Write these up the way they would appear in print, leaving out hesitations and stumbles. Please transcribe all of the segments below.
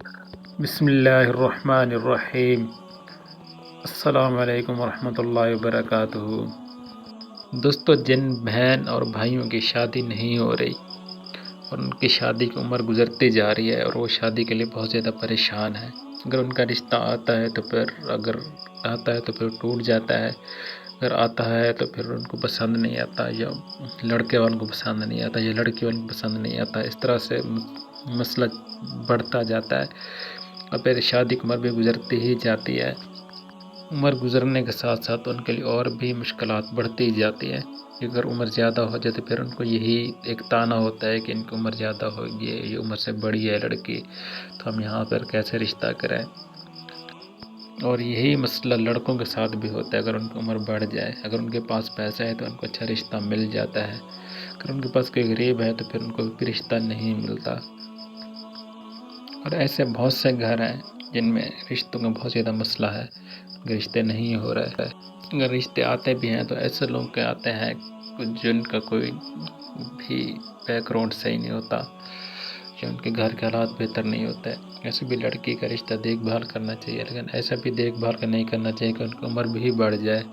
بسم اللہ الرحمن الرحیم۔ السلام علیکم ورحمۃ اللہ وبرکاتہ۔ دوستو، جن بہن اور بھائیوں کی شادی نہیں ہو رہی اور ان کی شادی کی عمر گزرتی جا رہی ہے اور وہ شادی کے لیے بہت زیادہ پریشان ہے، اگر ان کا رشتہ آتا ہے تو پھر ٹوٹ جاتا ہے، اگر آتا ہے تو پھر ان کو پسند نہیں آتا، یا لڑکے والوں کو پسند نہیں آتا، یا لڑکی والوں کو پسند نہیں آتا، اس طرح سے مسئلہ بڑھتا جاتا ہے اور پھر شادی کی عمر بھی گزرتی ہی جاتی ہے۔ عمر گزرنے کے ساتھ ساتھ ان کے لیے اور بھی مشکلات بڑھتی جاتی ہیں۔ اگر عمر زیادہ ہو جائے تو پھر ان کو یہی ایک طعنہ ہوتا ہے کہ ان کی عمر زیادہ ہوگی، یہ عمر سے بڑی ہے لڑکی، تو ہم یہاں پر کیسے رشتہ کریں۔ اور یہی مسئلہ لڑکوں کے ساتھ بھی ہوتا ہے، اگر ان کی عمر بڑھ جائے، اگر ان کے پاس پیسہ ہے تو ان کو اچھا رشتہ مل جاتا ہے، اگر ان کے پاس کوئی غریب ہے تو پھر ان کو بھی رشتہ نہیں ملتا۔ اور ایسے بہت سے گھر ہیں جن میں رشتوں کا بہت زیادہ مسئلہ ہے، رشتے نہیں ہو رہے ہیں۔ اگر رشتے آتے بھی ہیں تو ایسے لوگ کے آتے ہیں جن کا کوئی بھی بیک گراؤنڈ صحیح نہیں ہوتا، یا ان کے گھر کے حالات بہتر نہیں ہوتے۔ ایسے بھی لڑکی کا رشتہ دیکھ بھال کرنا چاہیے، لیکن ایسا بھی دیکھ بھال نہیں کرنا چاہیے کہ ان کی عمر بھی بڑھ جائے۔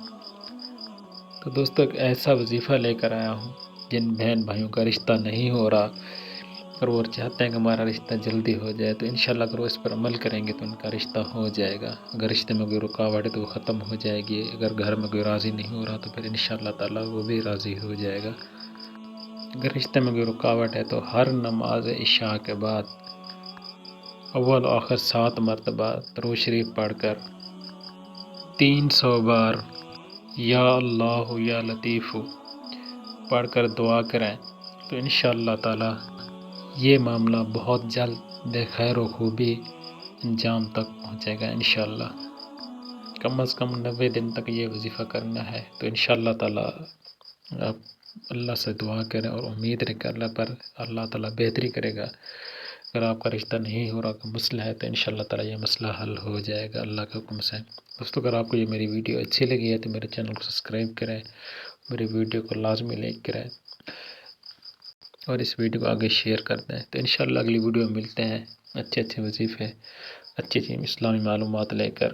تو دوستو، ایک ایسا وظیفہ لے کر آیا ہوں، جن بہن بھائیوں کا رشتہ نہیں ہو رہا اور وہ چاہتے ہیں کہ ہمارا رشتہ جلدی ہو جائے، تو انشاءاللہ اگر وہ اس پر عمل کریں گے تو ان کا رشتہ ہو جائے گا۔ اگر رشتے میں کوئی رکاوٹ ہے تو وہ ختم ہو جائے گی، اگر گھر میں کوئی راضی نہیں ہو رہا تو پھر انشاءاللہ تعالیٰ وہ بھی راضی ہو جائے گا۔ اگر رشتے میں کوئی رکاوٹ ہے تو ہر نماز عشاء کے بعد اول و آخر 7 مرتبہ درود شریف پڑھ کر 300 بار یا اللہ یا لطیف پڑھ کر دعا کریں تو انشاءاللہ تعالیٰ یہ معاملہ بہت جلد بے خیر و خوبی انجام تک پہنچے گا انشاءاللہ۔ کم از کم 90 دن تک یہ وظیفہ کرنا ہے، تو انشاءاللہ تعالیٰ آپ اللہ سے دعا کریں اور امید رکھیں اللہ پر، اللہ تعالیٰ بہتری کرے گا۔ اگر آپ کا رشتہ نہیں ہو رہا، کوئی مسئلہ ہے، تو انشاءاللہ تعالیٰ یہ مسئلہ حل ہو جائے گا اللہ کے حکم سے۔ دوستو، اگر آپ کو یہ میری ویڈیو اچھی لگی ہے تو میرے چینل کو سبسکرائب کریں، میری ویڈیو کو لازمی لائک کریں اور اس ویڈیو کو آگے شیئر کر دیں۔ تو انشاءاللہ اگلی ویڈیو میں ملتے ہیں اچھے وظیفے، اچھی اسلامی معلومات لے کر۔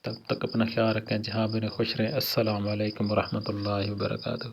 تب تک اپنا خیال رکھیں، جہاں بھی رہیں خوش رہیں۔ السلام علیکم ورحمۃ اللہ وبرکاتہ۔